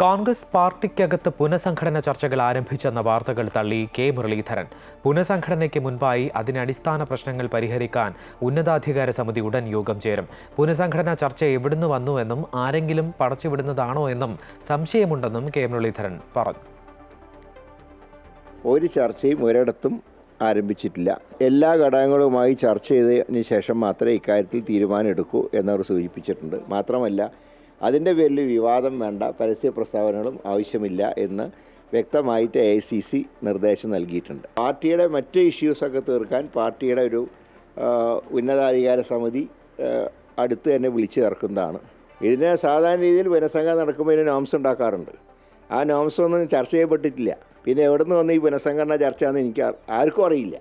കോൺഗ്രസ് പാർട്ടിക്കകത്ത് പുനഃസംഘടന ചർച്ചകൾ ആരംഭിച്ചെന്ന വാർത്തകൾ തള്ളി കെ മുരളീധരൻ. പുനഃസംഘടനയ്ക്ക് മുൻപായി അതിന് അടിസ്ഥാന പ്രശ്നങ്ങൾ പരിഹരിക്കാൻ ഉന്നതാധികാര സമിതി ഉടൻ യോഗം ചേരും. പുനഃസംഘടനാ ചർച്ച എവിടുന്ന് വന്നുവെന്നും ആരെങ്കിലും പടച്ചുവിടുന്നതാണോ എന്നും സംശയമുണ്ടെന്നും കെ മുരളീധരൻ പറഞ്ഞു. ഒരു ചർച്ചയും ഒരിടത്തും ആരംഭിച്ചിട്ടില്ല. എല്ലാ ഘടകങ്ങളുമായി ചർച്ച ചെയ്തതിന് ശേഷം മാത്രമേ ഇക്കാര്യത്തിൽ തീരുമാനം എടുക്കൂ എന്നവർ സൂചിപ്പിച്ചിട്ടുണ്ട്. മാത്രമല്ല, അതിൻ്റെ പേരിൽ വിവാദം വേണ്ട, പരസ്യ പ്രസ്താവനകളും ആവശ്യമില്ല എന്ന് വ്യക്തമായിട്ട് AICC നിർദ്ദേശം നൽകിയിട്ടുണ്ട്. പാർട്ടിയുടെ മറ്റ് ഇഷ്യൂസൊക്കെ തീർക്കാൻ പാർട്ടിയുടെ ഒരു ഉന്നതാധികാര സമിതി അടുത്ത് തന്നെ വിളിച്ചു ചേർക്കുന്നതാണ്. ഇതിന് സാധാരണ രീതിയിൽ പുനഃസംഘടന നടക്കുമ്പോൾ ഇതിന് നോംസ് ഉണ്ടാക്കാറുണ്ട്. ആ നോംസ് ഒന്നും ചർച്ച ചെയ്യപ്പെട്ടിട്ടില്ല. പിന്നെ എവിടെ നിന്ന് വന്ന് ഈ പുനഃസംഘടന ചർച്ചയാണെന്ന് എനിക്ക് ആർക്കും അറിയില്ല.